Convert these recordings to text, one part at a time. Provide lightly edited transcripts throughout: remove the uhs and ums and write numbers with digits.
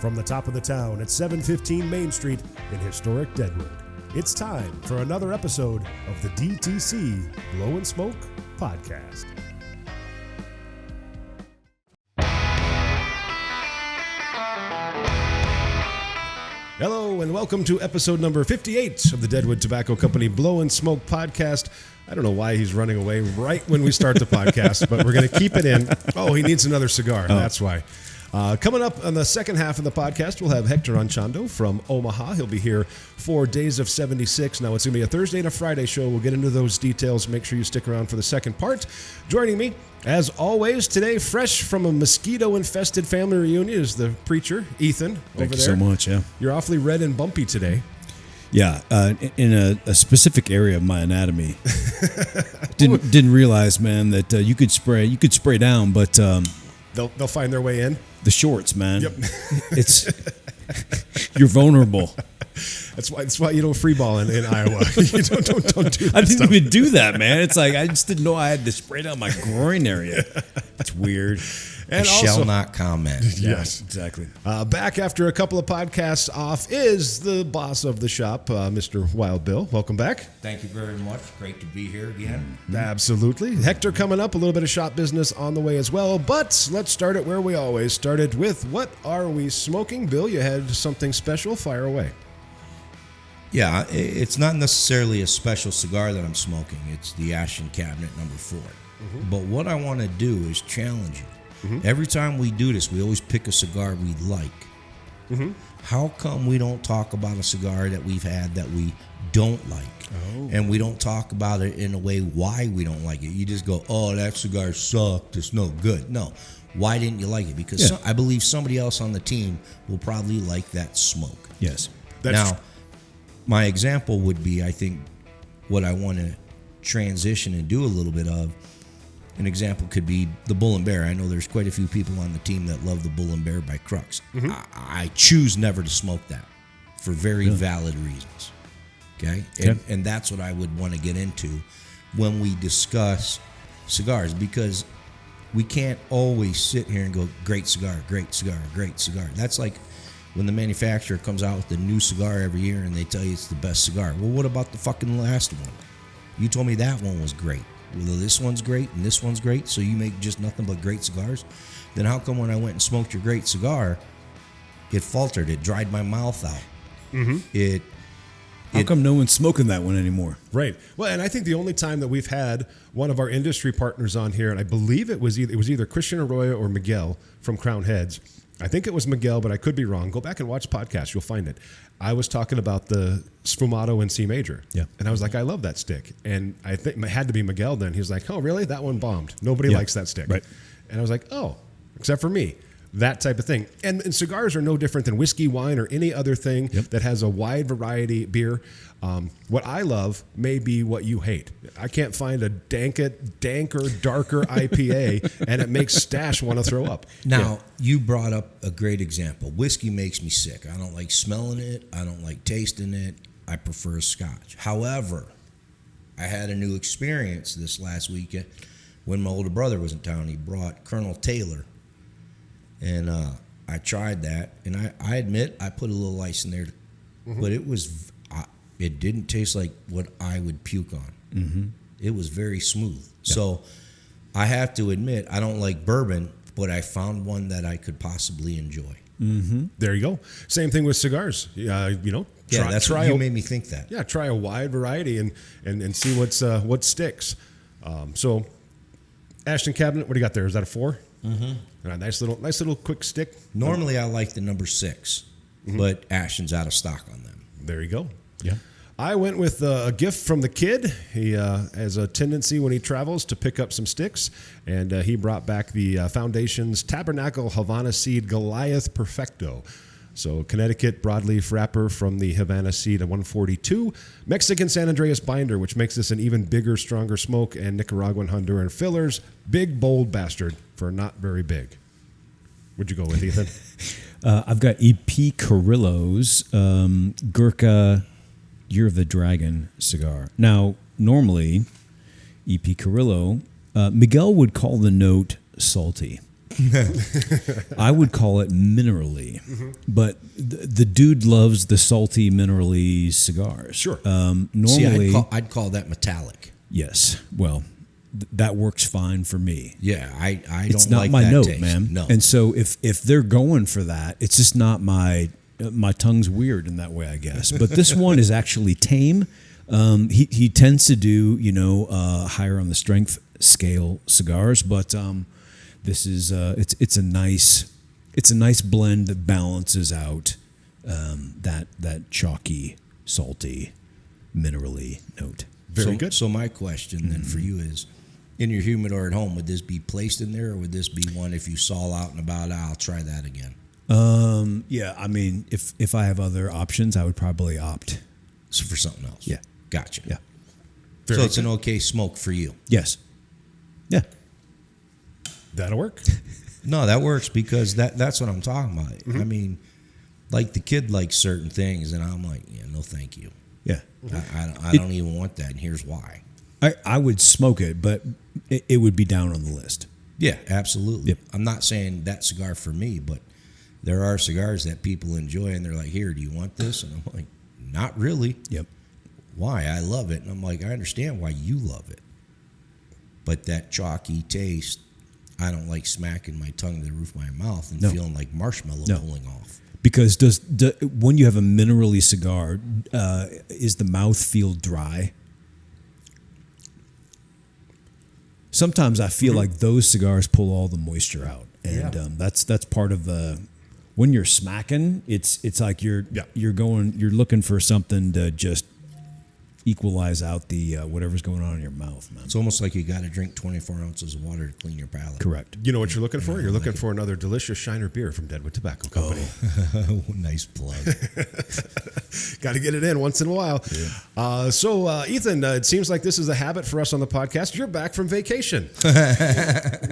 From the top of the town at 715 Main Street in historic Deadwood, it's time for another episode of the DTC Blow and Smoke Podcast. Hello and welcome to episode number 58 of the Deadwood Tobacco Company Blow and Smoke Podcast. I don't know why he's running away right when we start the podcast, but we're going to keep it in. Oh, he needs another cigar. That's why. Coming up on the second half of the podcast, we'll have HECTOR ANCHONDO from Omaha. He'll be here for Days of 76. Now, it's going to be a Thursday and a Friday show. We'll get into those details. Make sure you stick around for the second part. Joining me, as always, today, fresh from a mosquito-infested family reunion, is the preacher, Ethan, over there. Thank you so much, yeah. You're awfully red and bumpy today. Yeah, in a specific area of my anatomy. Didn't realize, man, that you could spray down, but They'll find their way in. the shorts, man. Yep. It's you're vulnerable. That's why you don't free ball in Iowa. You don't do that I didn't stuff. even do that, man. It's like I just didn't know I had to spray down my groin area. It's weird. And shall not comment. Yes, exactly. Back after a couple of podcasts off is the boss of the shop, Mr. Wild Bill. Welcome back. Thank you very much. Great to be here again. Absolutely. HECTOR coming up, a little bit of shop business on the way as well. But let's start it where we always started with what are we smoking? Bill, you had something special. Fire away. Yeah, it's not necessarily a special cigar that I'm smoking. It's the Ashen Cabinet number 4. But what I want to do is challenge you. Every time we do this, we always pick a cigar we like. How come we don't talk about a cigar that we've had that we don't like? And we don't talk about it in a way why we don't like it. You just go, oh, that cigar sucked. It's no good. No. Why didn't you like it? Because I believe somebody else on the team will probably like that smoke. Yes. Now, my example would be, I think, what I want to transition and do a little bit of. An example could be the Bull and Bear. I know there's quite a few people on the team that love the Bull and Bear by Crux. I choose never to smoke that for very valid reasons. Okay? And that's what I would want to get into when we discuss cigars, because we can't always sit here and go, great cigar, great cigar, great cigar. That's like when the manufacturer comes out with a new cigar every year and they tell you it's the best cigar. Well, what about the fucking last one? You told me that one was great. Well, this one's great and this one's great, so you make just nothing but great cigars? Then how come when I went and smoked your great cigar, it faltered, it dried my mouth out? How come no one's smoking that one anymore? Right. Well, and I think the only time that we've had one of our industry partners on here, and I believe it was either Christian Arroyo or Miguel from Crown Heads. I think it was Miguel, but I could be wrong. Go back and watch the podcast. You'll find it. I was talking about the Sfumato in C Major. Yeah. And I was like, I love that stick. And I think it had to be Miguel then. He was like, oh, really? That one bombed. Nobody likes that stick. Right. And I was like, oh, except for me. That type of thing. And cigars are no different than whiskey, wine, or any other thing that has a wide variety beer. What I love may be what you hate. I can't find a danker, darker IPA, and it makes Stash want to throw up. Now, you brought up a great example. Whiskey makes me sick. I don't like smelling it. I don't like tasting it. I prefer Scotch. However, I had a new experience this last weekend when my older brother was in town. He brought Colonel Taylor. And I tried that, and I admit I put a little ice in there, but it didn't taste like what I would puke on. It was very smooth. Yeah. So I have to admit I don't like bourbon, but I found one that I could possibly enjoy. There you go. Same thing with cigars. That's what you made me think that. Yeah, try a wide variety and see what sticks. So, Ashton Cabinet, what do you got there? Is that a 4? A nice little quick stick. Normally I like the number 6, but Ashton's out of stock on them. There you go. Yeah. I went with a gift from the kid. He has a tendency when he travels to pick up some sticks, and he brought back the Foundation's Tabernacle Havana Seed Goliath Perfecto. So Connecticut broadleaf wrapper from the Havana Seed at 142, Mexican San Andreas binder, which makes this an even bigger, stronger smoke, and Nicaraguan Honduran fillers. Big, bold bastard for not very big. What'd you go with, Ethan? I've got EP Carrillo's Gurkha Year of the Dragon cigar. Now, normally, EP Carrillo, Miguel would call the note salty. I would call it minerally, but the dude loves the salty minerally cigars. Sure. Normally, See, I'd call that metallic. yes. Well, that works fine for me. Yeah, I It's don't not like my that note, taste. man. No. And so if they're going for that, it's just not my tongue's weird in that way, I guess. But this one is actually tame. He tends to do higher on the strength scale cigars, but this is it's a nice blend that balances out that chalky, salty, minerally note. Very good. So my question then for you is, in your humidor at home, would this be placed in there, or would this be one if you saw out and about? I'll try that again. Yeah, I mean, if I have other options, I would probably opt. So for something else. Yeah. Gotcha. Yeah. So Very it's an okay smoke for you. Yes. Yeah. That'll work. No, that works because that's what I'm talking about. I mean, like the kid likes certain things, and I'm like, yeah, no, thank you. Yeah. I don't even want that, and here's why. I would smoke it, but it would be down on the list. Yeah, absolutely. Yep. I'm not saying that cigar for me, but there are cigars that people enjoy, and they're like, here, do you want this? And I'm like, not really. Yep. Why? I love it. And I'm like, I understand why you love it. But that chalky taste, I don't like smacking my tongue to the roof of my mouth and feeling like marshmallow pulling off. Because when you have a minerally cigar, is the mouth feel dry? Sometimes I feel like those cigars pull all the moisture out, and that's part of the. When you're smacking, it's like you're looking for something to just equalize out the whatever's going on in your mouth, man. It's almost like you got to drink 24 ounces of water to clean your palate. Correct. You know what you're looking for? You're looking for another delicious Shiner beer from Deadwood Tobacco Company. Oh, nice plug. Got to get it in once in a while. Yeah. So, Ethan, it seems like this is a habit for us on the podcast. You're back from vacation.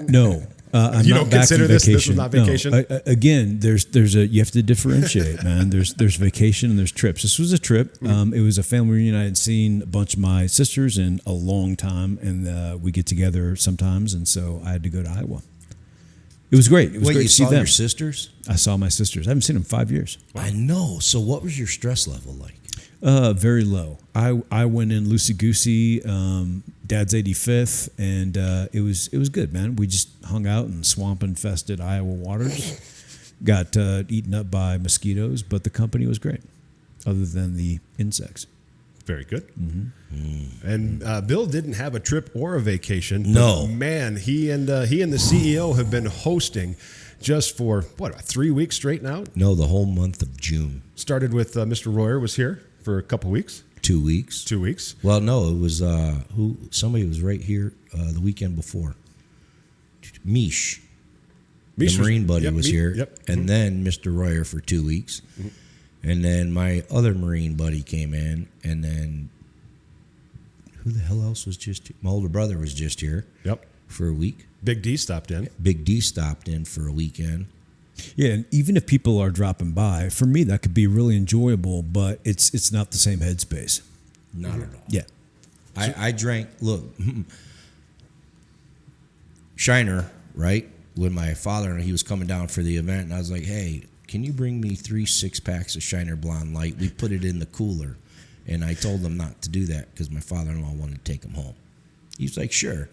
No. I'm You not don't back consider from this vacation. is not vacation? No. Again, there's you have to differentiate, man. There's vacation and there's trips. This was a trip. It was a family reunion. I had seen a bunch of my sisters in a long time, and we get together sometimes, and so I had to go to Iowa. It was great. It was Wait, great you to see saw them. your sisters? I saw my sisters. I haven't seen them in 5 years. I know. So what was your stress level like? Very low. I went in loosey goosey. Dad's 85th, and it was good, man. We just hung out in swamp infested Iowa waters. Got eaten up by mosquitoes, but the company was great, other than the insects. Very good. And Bill didn't have a trip or a vacation. No. But man, he and the CEO have been hosting just for, 3 weeks straight now? No, the whole month of June. Started with Mr. Royer was here for a couple weeks. 2 weeks. 2 weeks. Well, no, it was somebody was right here the weekend before. Mish. The Marine buddy was here. Yep. And then Mr. Royer for 2 weeks. And then my other Marine buddy came in. And then who the hell else was just here? My older brother was just here for a week. Big D stopped in. Big D stopped in for a weekend. Yeah, and even if people are dropping by, for me that could be really enjoyable, but it's not the same headspace. Not at all. Yeah. I drank, look, Shiner, right? When my father, he was coming down for the event, and I was like, hey, can you bring me 3 6-packs of Shiner Blonde Light? We put it in the cooler. And I told him not to do that because my father-in-law wanted to take him home. He was like, sure.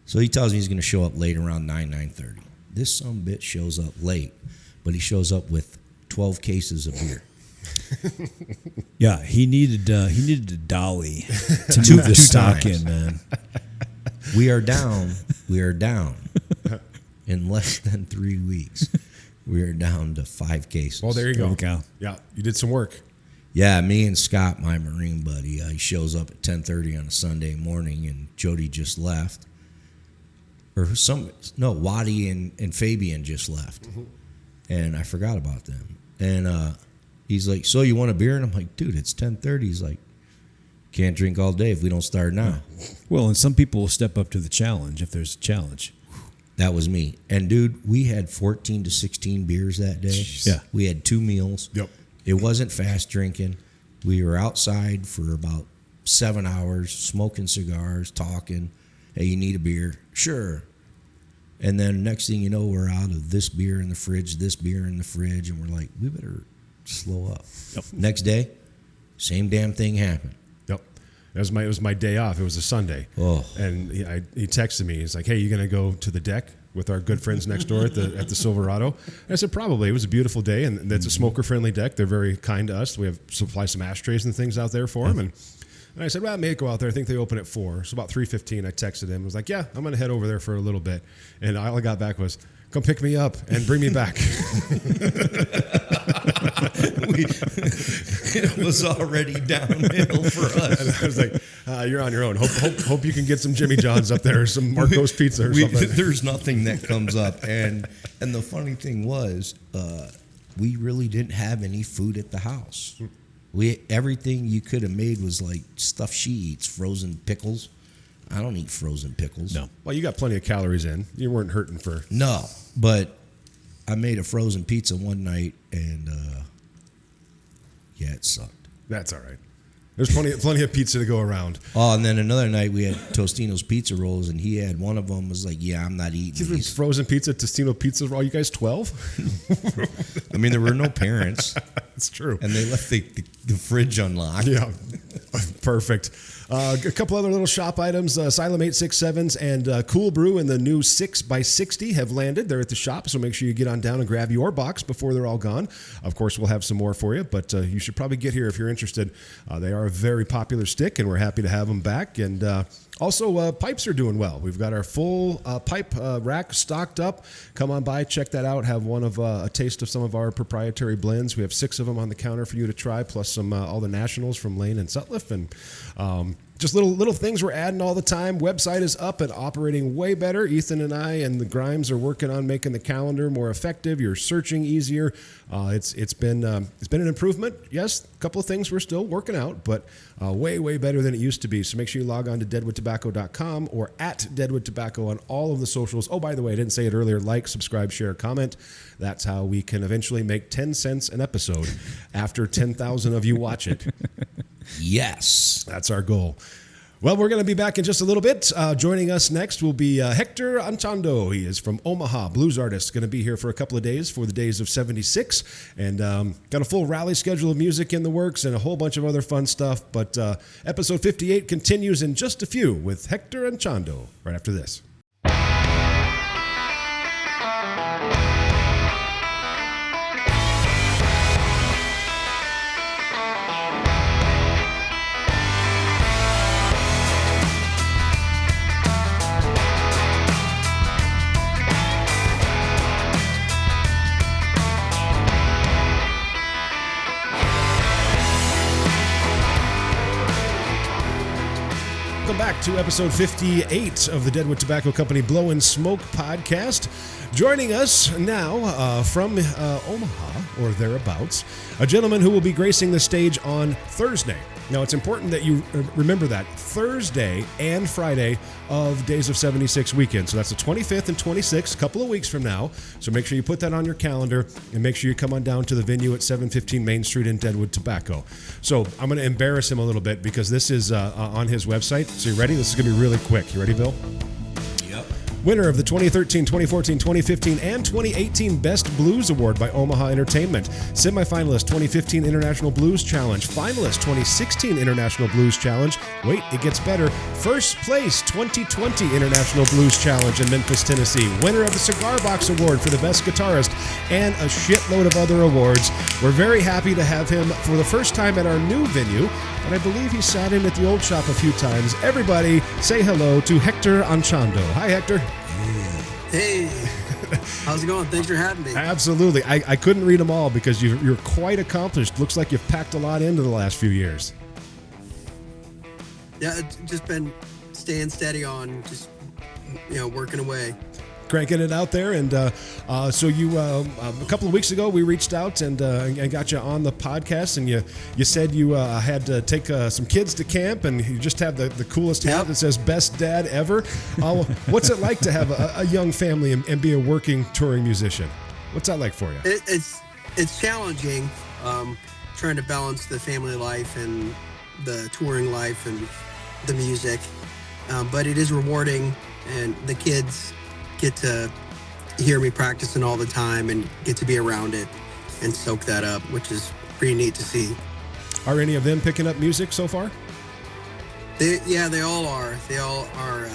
So he tells me he's going to show up late around 9:30. This sumbitch shows up late, but he shows up with 12 cases of beer. Yeah, he needed a dolly to move the stock times. in, man. We are down. In less than 3 weeks, we are down to 5 cases. Well, there you go. Holy cow. Yeah, you did some work. Yeah, me and Scott, my Marine buddy, he shows up at 10:30 on a Sunday morning, and Jody just left. Waddy and Fabian just left. And I forgot about them. And he's like, so you want a beer? And I'm like, dude, it's 10:30. He's like, can't drink all day if we don't start now. Well, and some people will step up to the challenge if there's a challenge. That was me. And, dude, we had 14 to 16 beers that day. Yeah. We had 2 meals. Yep. It wasn't fast drinking. We were outside for about 7 hours, smoking cigars, talking. Hey, you need a beer? Sure. And then next thing you know, we're out of this beer in the fridge, and we're like, we better slow up. Yep. Next day, same damn thing happened. Yep. It was my day off. It was a Sunday. Oh. And he texted me. He's like, hey, you going to go to the deck with our good friends next door at the Silverado? And I said, probably. It was a beautiful day, and it's a smoker-friendly deck. They're very kind to us. We have supply some ashtrays and things out there for them. And I said, well, I may go out there. I think they open at 4. So about 3:15, I texted him. I was like, yeah, I'm going to head over there for a little bit. And all I got back was, come pick me up and bring me back. It was already downhill for us. And I was like, you're on your own. Hope you can get some Jimmy John's up there or some Marco's Pizza or something. There's nothing that comes up. And the funny thing was, we really didn't have any food at the house. Everything you could have made was like stuff she eats, frozen pickles. I don't eat frozen pickles. No. Well, you got plenty of calories in. You weren't hurting for... No, but I made a frozen pizza one night, and it sucked. That's all right. There's plenty of pizza to go around. Oh, and then another night we had Tostino's pizza rolls, and he had one of them was like, yeah, I'm not eating these. Frozen pizza, Tostino pizza roll. You guys 12? I mean, there were no parents. It's true. And they left the fridge unlocked. Yeah, perfect. A couple other little shop items. Asylum 867s and Cool Brew and the new 6x60 have landed. They're at the shop, so make sure you get on down and grab your box before they're all gone. Of course, we'll have some more for you, but you should probably get here if you're interested. They are a very popular stick, and we're happy to have them back. And also, pipes are doing well. We've got our full pipe rack stocked up. Come on by, check that out. Have a taste of some of our proprietary blends. We have 6 of them on the counter for you to try, plus some all the nationals from Lane and Sutliff, and just little things we're adding all the time. Website is up and operating way better. Ethan and I and the Grimes are working on making the calendar more effective. You're searching easier. It's been an improvement. Yes, a couple of things we're still working out, but way better than it used to be. So make sure you log on to deadwoodtobacco.com or at Deadwood Tobacco on all of the socials. Oh, by the way, I didn't say it earlier. Like, subscribe, share, comment. That's how we can eventually make 10 cents an episode after 10,000 of you watch it. Yes. That's our goal. Well, we're going to be back in just a little bit. Joining us next will be HECTOR ANCHONDO. He is from Omaha, blues artist. Going to be here for a couple of days for the Days of 76. And got a full rally schedule of music in the works and a whole bunch of other fun stuff. But episode 58 continues in just a few with HECTOR ANCHONDO right after this. Welcome back to episode 58 of the Deadwood Tobacco Company Blow and Smoke podcast. Joining us now from Omaha or thereabouts, a gentleman who will be gracing the stage on Thursday. Now, it's important that you remember that Thursday and Friday of Days of 76 weekend. So that's the 25th and 26th, a couple of weeks from now. So make sure you put that on your calendar and make sure you come on down to the venue at 715 Main Street in Deadwood Tobacco. So I'm going to embarrass him a little bit because this is on his website. So you ready? This is going to be really quick. You ready, Bill? Winner of the 2013, 2014, 2015, and 2018 Best Blues Award by Omaha Entertainment. Semifinalist 2015 International Blues Challenge. Finalist 2016 International Blues Challenge. Wait, it gets better. First place 2020 International Blues Challenge in Memphis, Tennessee. Winner of the Cigar Box Award for the Best Guitarist and a shitload of other awards. We're very happy to have him for the first time at our new venue, and I believe he sat in at the old shop a few times. Everybody say hello to HECTOR ANCHONDO. Hi, Hector. Hey, how's it going? Thanks for having me. Absolutely. I couldn't read them all because you're quite accomplished. Looks like you've packed a lot into the last few years. Yeah, it's just been staying steady on just, working away. Cranking it out there. And so you, a couple of weeks ago, we reached out and got you on the podcast, and you said you had to take some kids to camp, and you just have the coolest hat that says "Best Dad Ever." What's it like to have a young family and be a working touring musician? What's that like for you? It's challenging, trying to balance the family life and the touring life and the music, but it is rewarding, and the kids get to hear me practicing all the time and get to be around it and soak that up, which is pretty neat to see. Are any of them picking up music so far? They all are. They all are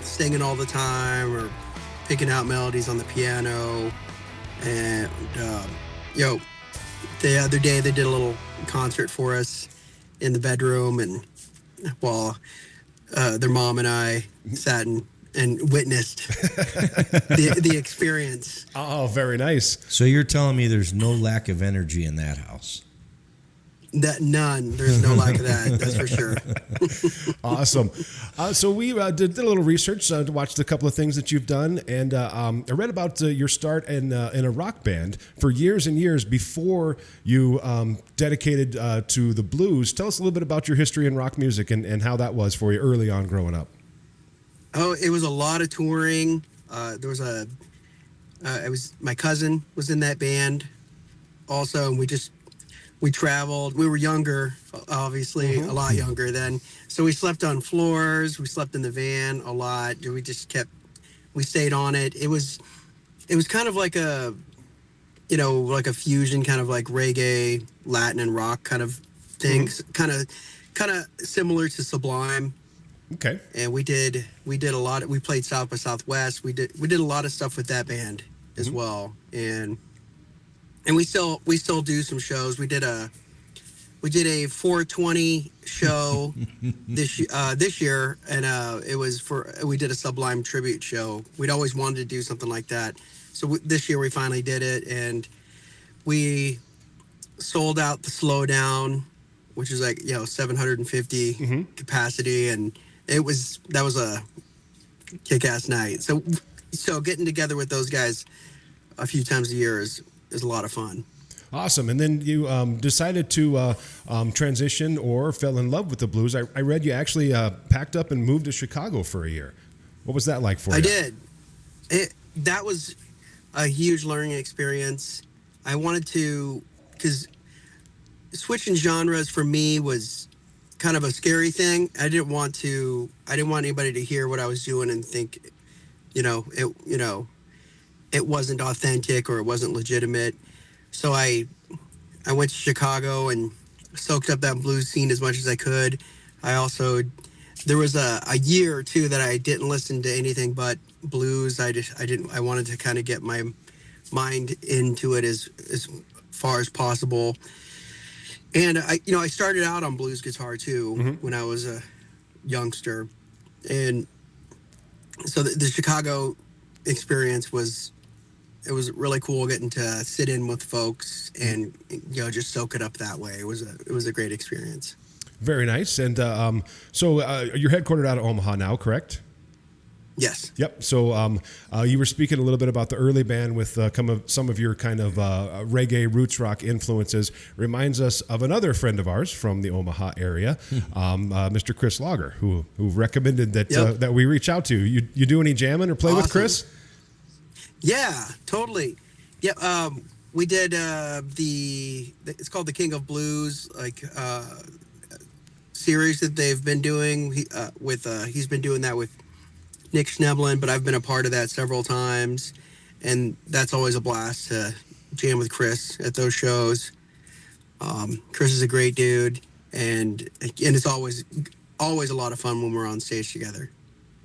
singing all the time or picking out melodies on the piano. And, the other day they did a little concert for us in the bedroom, and while their mom and I sat and witnessed the experience. Oh, very nice. So you're telling me there's no lack of energy in that house? None. There's no lack of that. That's for sure. Awesome. So we did a little research, watched a couple of things that you've done, and I read about your start in a rock band for years and years before you dedicated to the blues. Tell us a little bit about your history in rock music and how that was for you early on growing up. Oh, it was a lot of touring. My cousin was in that band also, and we traveled. We were younger, obviously, a lot younger then. So we slept on floors. We slept in the van a lot. We stayed on it. It was kind of like a fusion, kind of like reggae, Latin, and rock kind of things. Kind of similar to Sublime. Okay. And we did a lot. We played South by Southwest. We did a lot of stuff with that band as well. And we still do some shows. We did a 420 show this year, and we did a Sublime tribute show. We'd always wanted to do something like that, so this year we finally did it, and we sold out the Slowdown, which is 750 capacity, and that was a kick-ass night. So getting together with those guys a few times a year is a lot of fun. Awesome. And then you decided to transition or fell in love with the blues. I read you actually packed up and moved to Chicago for a year. What was that like for you? I did. That was a huge learning experience. I wanted to, because switching genres for me was kind of a scary thing. I didn't want anybody to hear what I was doing and think, it wasn't authentic or it wasn't legitimate. So I went to Chicago and soaked up that blues scene as much as I could. There was a year or two that I didn't listen to anything but blues. I wanted to kind of get my mind into it as far as possible. And I started out on blues guitar too when I was a youngster. And so the Chicago experience was really cool getting to sit in with folks and just soak it up that way. It was a great experience. Very nice. And so you're headquartered out of Omaha now, correct? Yes. Yep. So you were speaking a little bit about the early band with some of your kind of reggae roots rock influences. Reminds us of another friend of ours from the Omaha area, Mr. Chris Lager, who recommended that that we reach out to. You do any jamming or play with Chris? Yeah, totally. Yeah, we did it's called the King of Blues series that they've been doing. He's been doing that with Nick Schneblin, but I've been a part of that several times, and that's always a blast to jam with Chris at those shows. Chris is a great dude, and it's always a lot of fun when we're on stage together.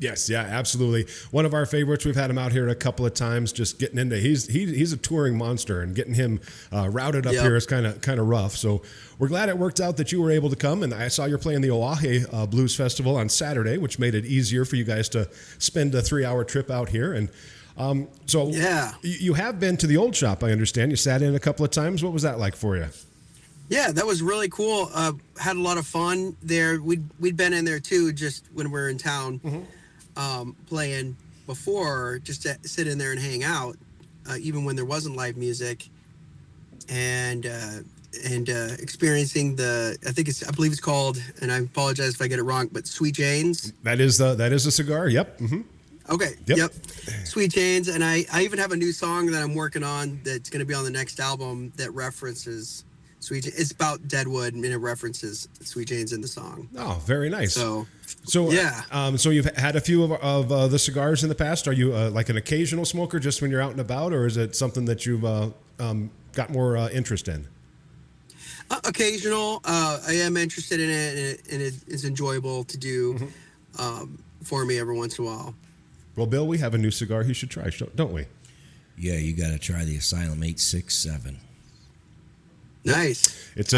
Yes, yeah, absolutely. One of our favorites. We've had him out here a couple of times. Just getting into he's a touring monster, and getting him routed up here is kind of rough. So we're glad it worked out that you were able to come. And I saw you're playing the Oahe Blues Festival on Saturday, which made it easier for you guys to spend a 3-hour trip out here. And you have been to the old shop, I understand. You sat in a couple of times. What was that like for you? Yeah, that was really cool. Had a lot of fun there. We'd been in there too, just when we were in town. Playing before, just to sit in there and hang out, even when there wasn't live music, and experiencing I believe it's called, and I apologize if I get it wrong, but Sweet Jane's. That is a cigar. Yep. Okay. Yep. Sweet Jane's, and I even have a new song that I'm working on that's going to be on the next album that references Sweet. It's about Deadwood, and it references Sweet Jane's in the song. Oh, very nice. So yeah. So you've had a few of the cigars in the past. Are you like an occasional smoker just when you're out and about, or is it something that you've got more interest in? Occasional. I am interested in it, and it is enjoyable to do for me every once in a while. Well, Bill, we have a new cigar he should try, don't we? Yeah, you got to try the Asylum 867. Nice. It's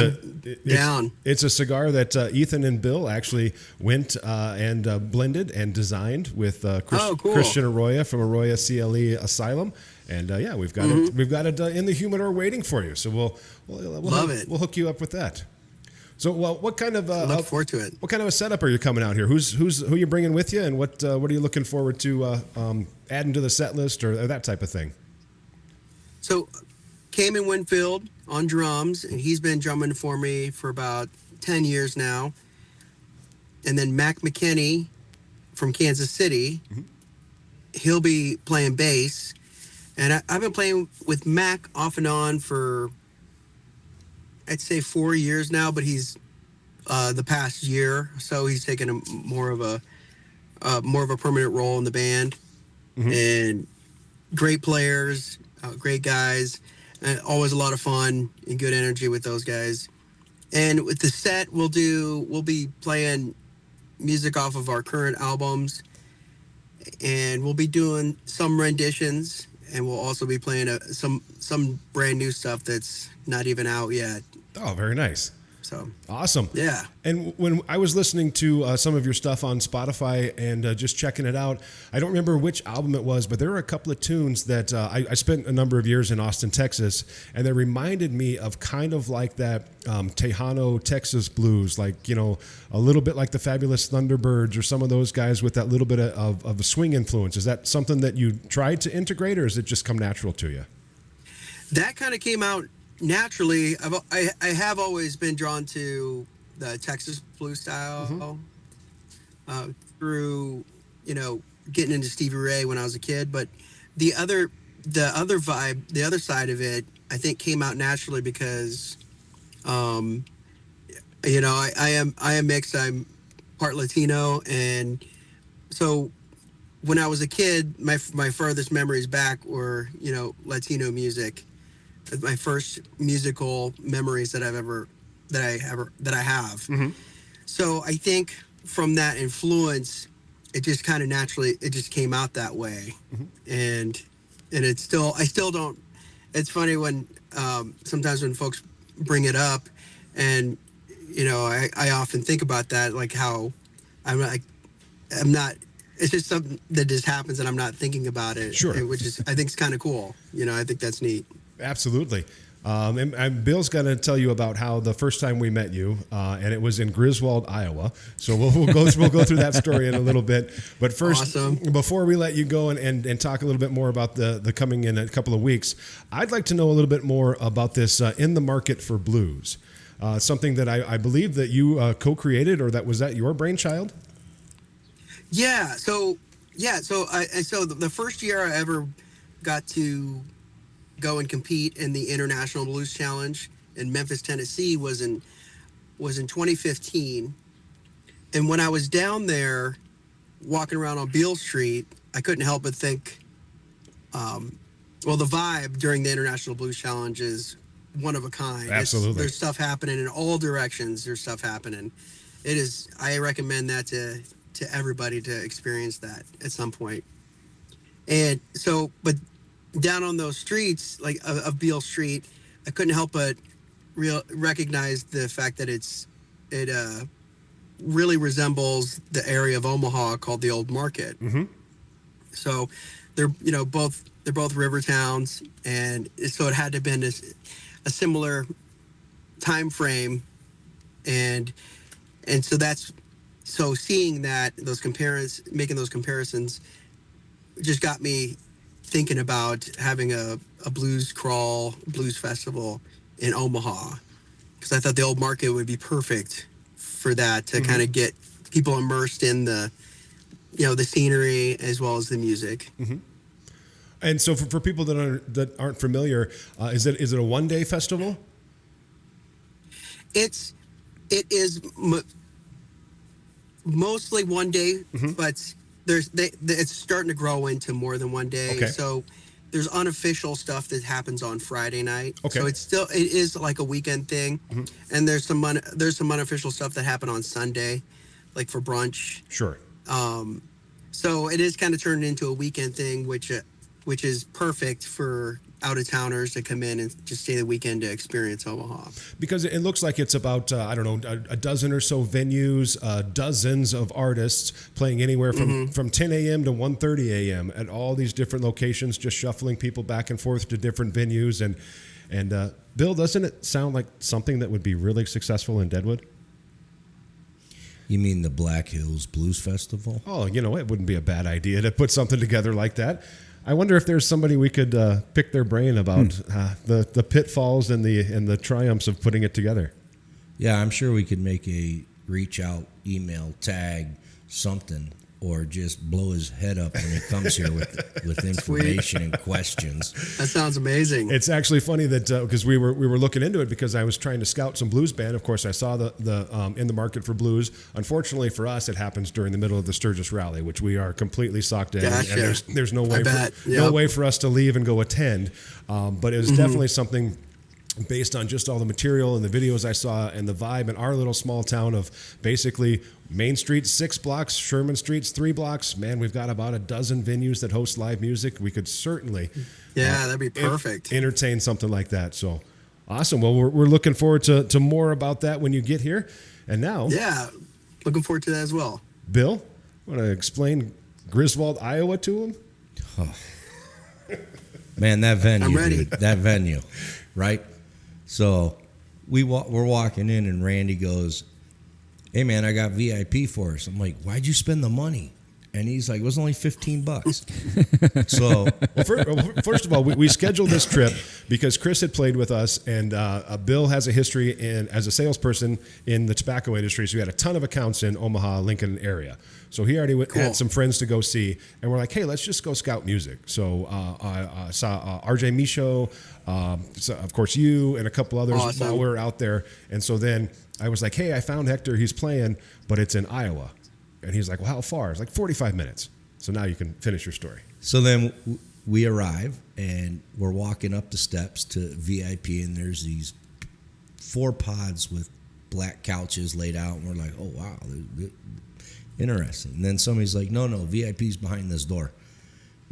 down. It's a cigar that Ethan and Bill actually went and blended and designed with cool. Christian Arroyo from Arroyo CLE Asylum, and yeah, we've got it in the humidor waiting for you. So we'll love it. We'll hook you up with that. So, well, what kind of I look forward to it. What kind of a setup are you coming out here? Who you bringing with you, and what are you looking forward to adding to the set list or that type of thing? So, Cayman Winfield on drums, and he's been drumming for me for about 10 years now. And then Mac McKinney from Kansas City, he'll be playing bass. And I've been playing with Mac off and on for, I'd say 4 years now, but he's the past year, so he's taken more of a permanent role in the band. And great players, great guys. Always a lot of fun and good energy with those guys. And with the set, we'll be playing music off of our current albums, and we'll be doing some renditions, and we'll also be playing some brand new stuff that's not even out yet. Oh, very nice. So awesome. Yeah. And when I was listening to some of your stuff on Spotify and just checking it out, I don't remember which album it was, but there were a couple of tunes that I spent a number of years in Austin, Texas, and they reminded me of kind of like that Tejano, Texas blues, like, you know, a little bit like the Fabulous Thunderbirds or some of those guys with that little bit of a swing influence. Is that something that you tried to integrate, or has it just come natural to you? That kind of came out naturally. I have always been drawn to the Texas blues style through, you know, getting into Stevie Ray when I was a kid. But the other vibe, the other side of it, I think came out naturally because, you know, I am mixed. I'm part Latino, and so when I was a kid, my furthest memories back were, you know, Latino music. My first musical memories that I have. So I think from that influence, it just kind of naturally, it just came out that way. And I still don't, it's funny when, sometimes when folks bring it up, and, you know, I often think about that, like how I'm not, it's just something that just happens and I'm not thinking about it. Sure. Which is, I think it's kind of cool. You know, I think that's neat. Absolutely. And Bill's going to tell you about how the first time we met you, and it was in Griswold, Iowa. So we'll go through that story in a little bit. But first, before we let you go and talk a little bit more about the coming in a couple of weeks, I'd like to know a little bit more about this In the Market for Blues, something that I believe that you co-created, or was that your brainchild? Yeah. So the first year I ever got to go and compete in the International Blues Challenge in Memphis, Tennessee was in 2015. And when I was down there walking around on Beale Street, I couldn't help but think, the vibe during the International Blues Challenge is one of a kind. Absolutely. There's stuff happening in all directions. There's stuff happening. It is, I recommend that to everybody to experience that at some point. And so, but down on those streets, like of Beale Street, I couldn't help but recognize the fact that it really resembles the area of Omaha called the Old Market. So they're both river towns, and so it had to have been a similar time frame, and so seeing that making those comparisons just got me thinking about having a blues crawl, blues festival in Omaha, because I thought the Old Market would be perfect for that, to kind of get people immersed in the scenery as well as the music. And so for people that aren't familiar, is it a one-day festival? It is mostly one day, but it's starting to grow into more than one day. Okay. So there's unofficial stuff that happens on Friday night. Okay. So it is like a weekend thing, and there's some unofficial stuff that happen on Sunday, like for brunch. Sure. So it is kind of turned into a weekend thing, which is perfect for out-of-towners to come in and just stay the weekend to experience Omaha. Because it looks like it's about, I don't know, a dozen or so venues, dozens of artists playing anywhere from 10 a.m. to 1:30 a.m. at all these different locations, just shuffling people back and forth to different venues. And Bill, doesn't it sound like something that would be really successful in Deadwood? You mean the Black Hills Blues Festival? Oh, it wouldn't be a bad idea to put something together like that. I wonder if there's somebody we could pick their brain about the pitfalls and the triumphs of putting it together. Yeah, I'm sure we could make a reach out, email, tag, something, or just blow his head up when he comes here with information and questions. That sounds amazing. It's actually funny that because we were looking into it because I was trying to scout some blues band. Of course, I saw the in the market for blues. Unfortunately for us, it happens during the middle of the Sturgis Rally, which we are completely socked in, Gotcha. and there's no way Yep. no way for us to leave and go attend. But it was definitely something. Based on just all the material and the videos I saw and the vibe in our little small town of basically Main Street 6 blocks, Sherman Street's 3 blocks. Man, we've got about a dozen venues that host live music. We could certainly that'd be perfect. entertain something like that. So awesome. Well, we're looking forward to more about that when you get here. And now, Looking forward to that as well. Bill, want to explain Griswold, Iowa to him? Oh. Man, that venue, I'm ready. dude, that venue, right? So we're walking in, and Randy goes, "Hey, man, I got VIP for us." I'm like, "Why'd you spend the money?" And he's like, "It was only $15." So, First of all, we scheduled this trip because Chris had played with us, and Bill has a history as a salesperson in the tobacco industry. So he had a ton of accounts in Omaha, Lincoln area. So he already had some friends to go see, and we're like, "Hey, let's just go scout music." So I saw RJ Michaud, so of course you, and a couple others while we were out there. And so then I was like, "Hey, I found Hector. He's playing, but it's in Iowa." And he's like, "Well, how far?" It's like 45 minutes. So now you can finish your story. So then we arrive, and we're walking up the steps to VIP, and there's these 4 pods with black couches laid out, and we're like, "Oh, wow, interesting." And then somebody's like, no, VIP's behind this door,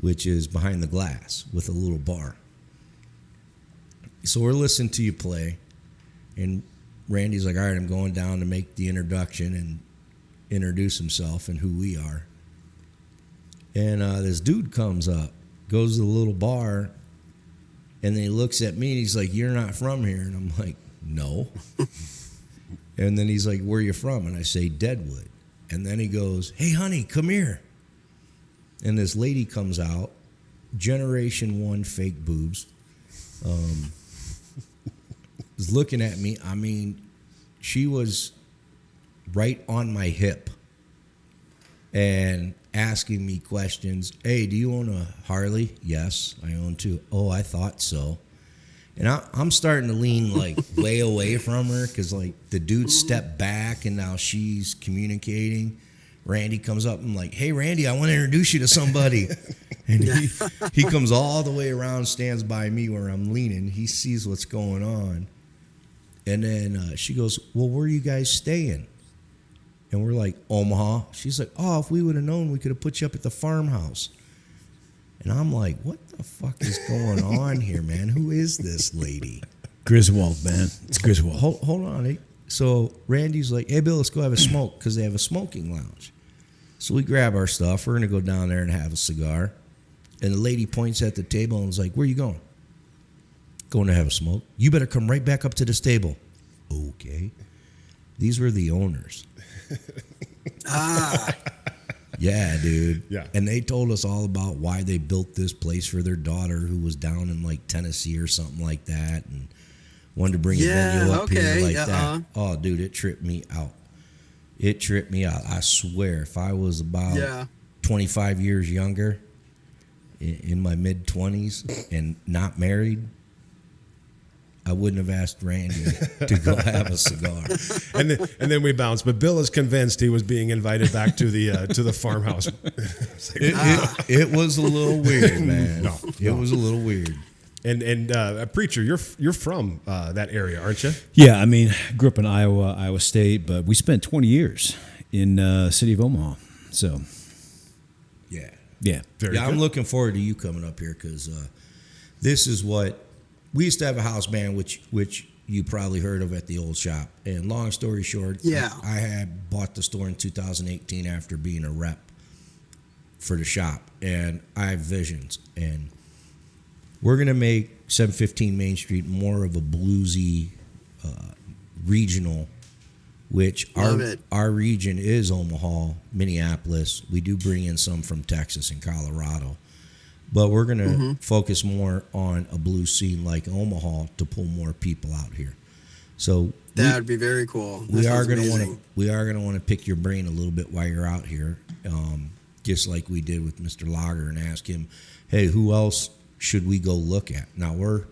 which is behind the glass with a little bar. So we're listening to you play, and Randy's like, "All right, I'm going down to make the introduction and introduce himself and who we are." And this dude comes up, goes to the little bar, and then he looks at me, and he's like, "You're not from here." And I'm like, "No." And then he's like, "Where are you from?" And I say, "Deadwood." And then he goes, "Hey, honey, come here." And this lady comes out, Generation 1 fake boobs, is looking at me. I mean, she was right on my hip and asking me questions. "Hey, do you own a Harley?" "Yes, I own 2. "Oh, I thought so." And I'm starting to lean like way away from her because like the dude stepped back and now she's communicating. Randy comes up and like, "Hey, Randy, I want to introduce you to somebody." And he comes all the way around, stands by me where I'm leaning. He sees what's going on. And then she goes, "Well, where are you guys staying?" And we're like, "Omaha." She's like, "Oh, if we would have known, we could have put you up at the farmhouse." And I'm like, "What the fuck is going on here, man? Who is this lady?" Griswold, man. It's Griswold. Hold on. So Randy's like, "Hey, Bill, let's go have a smoke," because they have a smoking lounge. So we grab our stuff. We're going to go down there and have a cigar. And the lady points at the table and was like, "Where you going?" "Going to have a smoke." "You better come right back up to this table." Okay. These were the owners. Yeah, dude. Yeah. And they told us all about why they built this place for their daughter who was down in like Tennessee or something like that and wanted to bring a venue up here like that. Oh, dude, it tripped me out. It tripped me out. I swear, if I was about 25 years younger, in my mid-20s and not married, I wouldn't have asked Randy to go have a cigar. And then we bounced. But Bill is convinced he was being invited back to the farmhouse. It's like, It was a little weird, man. No. It was a little weird. And Preacher, you're from that area, aren't you? Yeah, I mean, grew up in Iowa State, but we spent 20 years in the city of Omaha. So, Yeah. yeah. Very Yeah, good. I'm looking forward to you coming up here because this is what we used to have a house band, which you probably heard of at the old shop. And long story short, Yeah. I had bought the store in 2018 after being a rep for the shop, and I have visions. And we're gonna make 715 Main Street more of a bluesy regional, which Love it. our region is Omaha, Minneapolis. We do bring in some from Texas and Colorado. But we're going to focus more on a blues scene like Omaha to pull more people out here. So That would be very cool. That we are sounds going to amazing. want to want to pick your brain a little bit while you're out here, just like we did with Mr. Lager, and ask him, hey, who else should we go look at? Now we're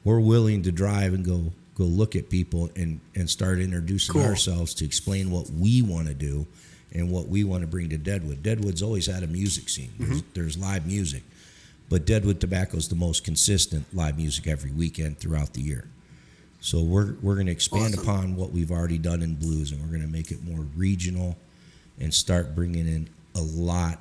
willing to drive and go look at people and start introducing Cool. ourselves to explain what we want to do and what we want to bring to Deadwood. Deadwood's always had a music scene. There's live music. But Deadwood Tobacco is the most consistent live music every weekend throughout the year. So we're going to expand Awesome. upon what we've already done in blues, and we're going to make it more regional and start bringing in a lot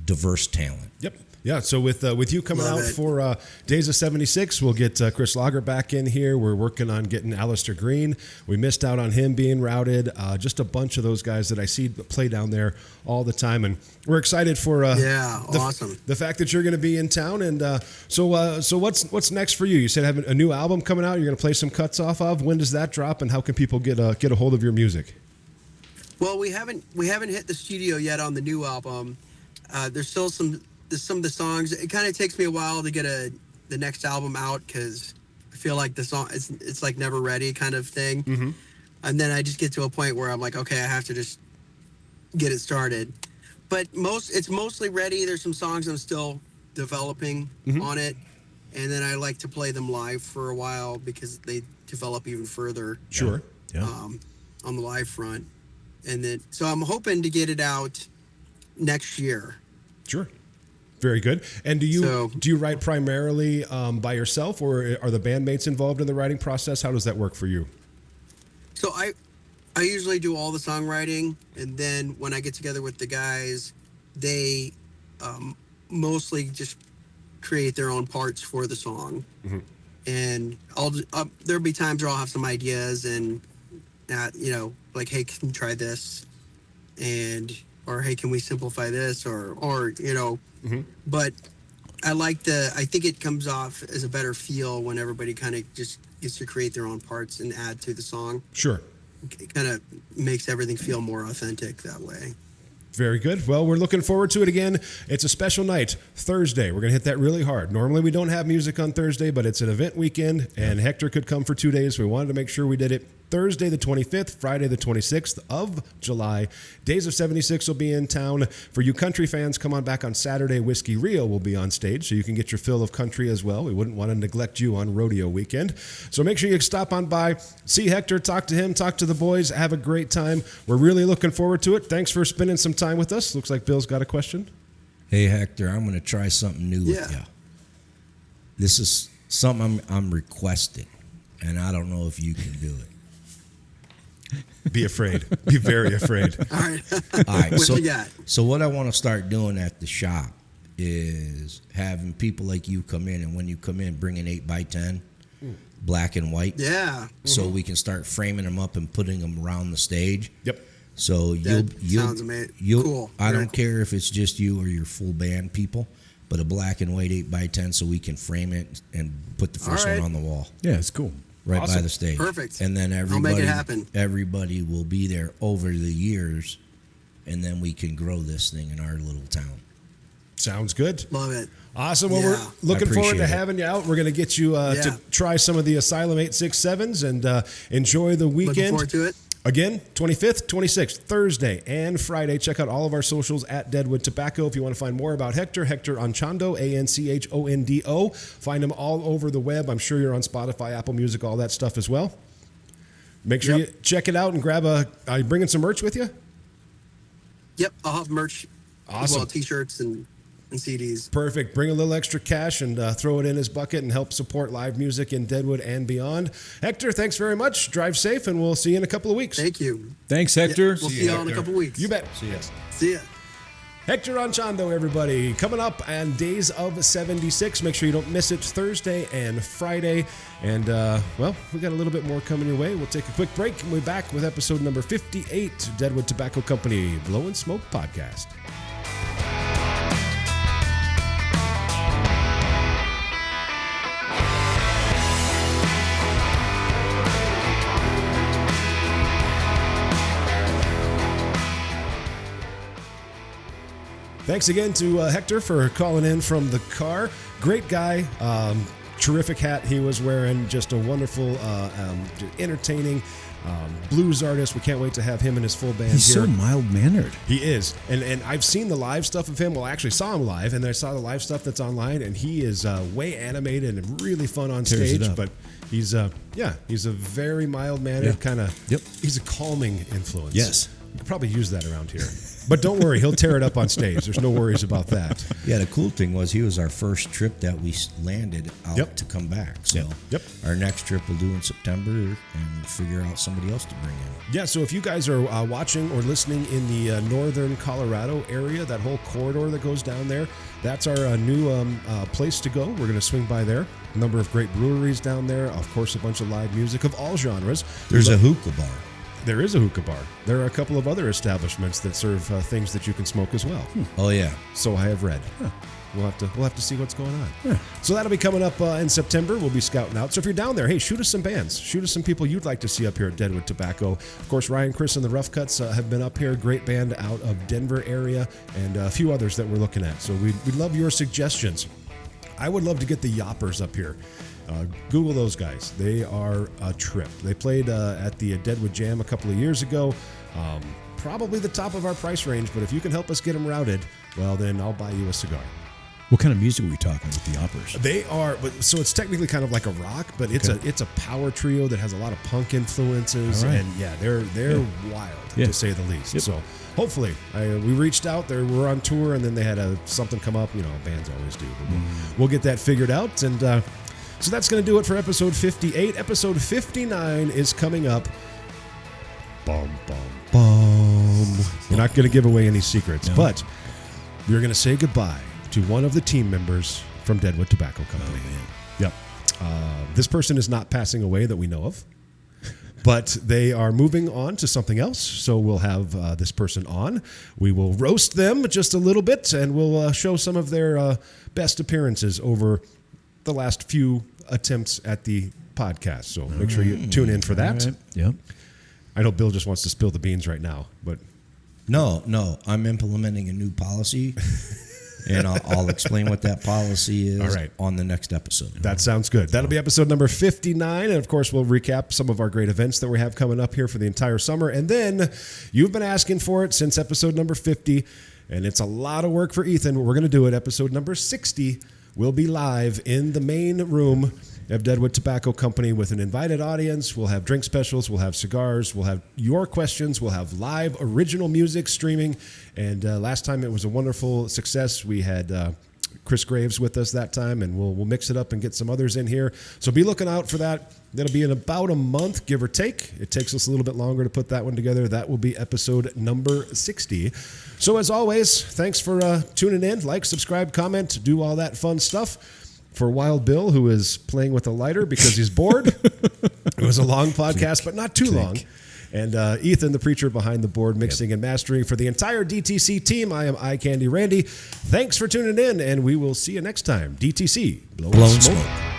diverse talent. Yep. Yeah. So with you coming Love out it. for Days of 76, we'll get Chris Lager back in here. We're working on getting Alistair Green. We missed out on him being routed. Just a bunch of those guys that I see play down there all the time, and we're excited for awesome. the fact that you're going to be in town. And so what's next for you? You said have a new album coming out. You're going to play some cuts off of. When does that drop? And how can people get a hold of your music? Well, we haven't hit the studio yet on the new album. There's still some of the songs. It kind of takes me a while to get the next album out because I feel like the song it's like never ready kind of thing. Mm-hmm. And then I just get to a point where I'm like, okay, I have to just get it started. But it's mostly ready. There's some songs I'm still developing on it, and then I like to play them live for a while because they develop even further. Sure. Yeah. On the live front, and then so I'm hoping to get it out next year. Sure. Very good. And do you write primarily by yourself, or are the bandmates involved in the writing process? How does that work for you? So I usually do all the songwriting, and then when I get together with the guys, they mostly just create their own parts for the song. Mm-hmm. And there'll be times where I'll have some ideas and like, hey, can you try this? Or hey, can we simplify this? Or Mm-hmm. But I think it comes off as a better feel when everybody kind of just gets to create their own parts and add to the song. Sure. It kind of makes everything feel more authentic that way. Very good. Well, we're looking forward to it again. It's a special night, Thursday. We're going to hit that really hard. Normally, we don't have music on Thursday, but it's an event weekend, and Hector could come for 2 days. We wanted to make sure we did it Thursday the 25th, Friday the 26th of July. Days of 76 will be in town. For you country fans, come on back on Saturday. Whiskey Rio will be on stage, so you can get your fill of country as well. We wouldn't want to neglect you on rodeo weekend. So make sure you stop on by, see Hector, talk to him, talk to the boys, have a great time. We're really looking forward to it. Thanks for spending some time with us. Looks like Bill's got a question. Hey, Hector, I'm going to try something new with you. This is something I'm requesting, and I don't know if you can do it. Be afraid. Be very afraid. All right. All right. What you got? So what I want to start doing at the shop is having people like you come in, and when you come in, bring an 8x10, black and white. Yeah. So we can start framing them up and putting them around the stage. Yep. So Sounds amazing. Cool. I Very don't care if it's just you or your full band people, but a black and white 8x10 so we can frame it and put the first one on the wall. Yeah, it's cool. Right Awesome. by the stage. Perfect. And then I'll make it happen. everybody will be there over the years, and then we can grow this thing in our little town. Sounds good. Love it. Awesome. Well, Yeah. we're looking forward to appreciate it. having you out. We're going to get you to try some of the Asylum 867s and enjoy the Looking weekend. forward to it. Again, 25th, 26th, Thursday and Friday. Check out all of our socials at Deadwood Tobacco. If you want to find more about Hector Anchondo, Anchondo. Find him all over the web. I'm sure you're on Spotify, Apple Music, all that stuff as well. Make sure you check it out and grab are you bringing some merch with you? Yep, I'll have merch. Awesome. Well, T-shirts and CDs. Perfect. Bring a little extra cash and throw it in his bucket and help support live music in Deadwood and beyond. Hector, thanks very much. Drive safe, and we'll see you in a couple of weeks. Thank you. Thanks, Hector. We'll see you all in a couple of weeks. You bet. See ya. Hector Anchondo, everybody. Coming up on Days of 76. Make sure you don't miss it Thursday and Friday. And, we got a little bit more coming your way. We'll take a quick break, and we'll be back with episode number 58, Deadwood Tobacco Company Blow and Smoke Podcast. Thanks again to Hector for calling in from the car. Great guy. Terrific hat he was wearing. Just a wonderful, entertaining blues artist. We can't wait to have him and his full band He's here. so mild-mannered. He is. And I've seen the live stuff of him. Well, I actually saw him live, and then I saw the live stuff that's online, and he is way animated and really fun on Tears it stage. up. But he's a very mild-mannered kind of... Yep. He's a calming influence. Yes. You could probably use that around here. But don't worry, he'll tear it up on stage. There's no worries about that. Yeah, the cool thing was he was our first trip that we landed out to come back. So our next trip we'll do in September and figure out somebody else to bring in. Yeah, so if you guys are watching or listening in the northern Colorado area, that whole corridor that goes down there, that's our new place to go. We're going to swing by there. A number of great breweries down there. Of course, a bunch of live music of all genres. There's a hookah bar. There is a hookah bar. There are a couple of other establishments that serve things that you can smoke as well. Oh yeah. So I have read. We'll have to see what's going on. So that'll be coming up in September. We'll be scouting out. So if you're down there, hey, shoot us some bands. Shoot us some people you'd like to see up here at Deadwood Tobacco. Of course, Ryan, Chris, and the Rough Cuts have been up here. Great band out of Denver area, and a few others that we're looking at. So we'd love your suggestions. I would love to get the Yoppers up here. Google those guys. They are a trip. They played at the Deadwood Jam a couple of years ago. Probably the top of our price range, but if you can help us get them routed, well, then I'll buy you a cigar. What kind of music are we talking with the Oppers? They are, so it's technically kind of like a rock, but it's a power trio that has a lot of punk influences, and they're wild to say the least. So hopefully, we reached out there, we're on tour, and then they had something come up. Bands always do. But we'll get that figured out, and so that's going to do it for episode 58. Episode 59 is coming up. Bum, bum, bum. We're not going to give away any secrets, but we're going to say goodbye to one of the team members from Deadwood Tobacco Company. This person is not passing away that we know of, but they are moving on to something else. So we'll have this person on. We will roast them just a little bit, and we'll show some of their best appearances over the last few attempts at the podcast. So make sure you tune in for that. Yep. I know Bill just wants to spill the beans right now, but No, I'm implementing a new policy, and I'll explain what that policy is on the next episode. That sounds good. That'll be episode number 59, and of course, we'll recap some of our great events that we have coming up here for the entire summer. And then you've been asking for it since episode number 50, and it's a lot of work for Ethan, but we're going to do it. Episode number 60 will be live in the main room of Deadwood Tobacco Company with an invited audience. We'll have drink specials, we'll have cigars, we'll have your questions, we'll have live original music streaming. And last time it was a wonderful success. We had Chris Graves with us that time, and we'll mix it up and get some others in here. So be looking out for that. That'll be in about a month, give or take. It takes us a little bit longer to put that one together. That will be episode number 60. So as always, thanks for tuning in. Like, subscribe, comment, do all that fun stuff. For Wild Bill, who is playing with a lighter because he's bored. It was a long podcast, but not too long. And Ethan, the preacher behind the board, mixing and mastering. For the entire DTC team, I am Eye Candy Randy. Thanks for tuning in, and we will see you next time. DTC, Blow and Smoke.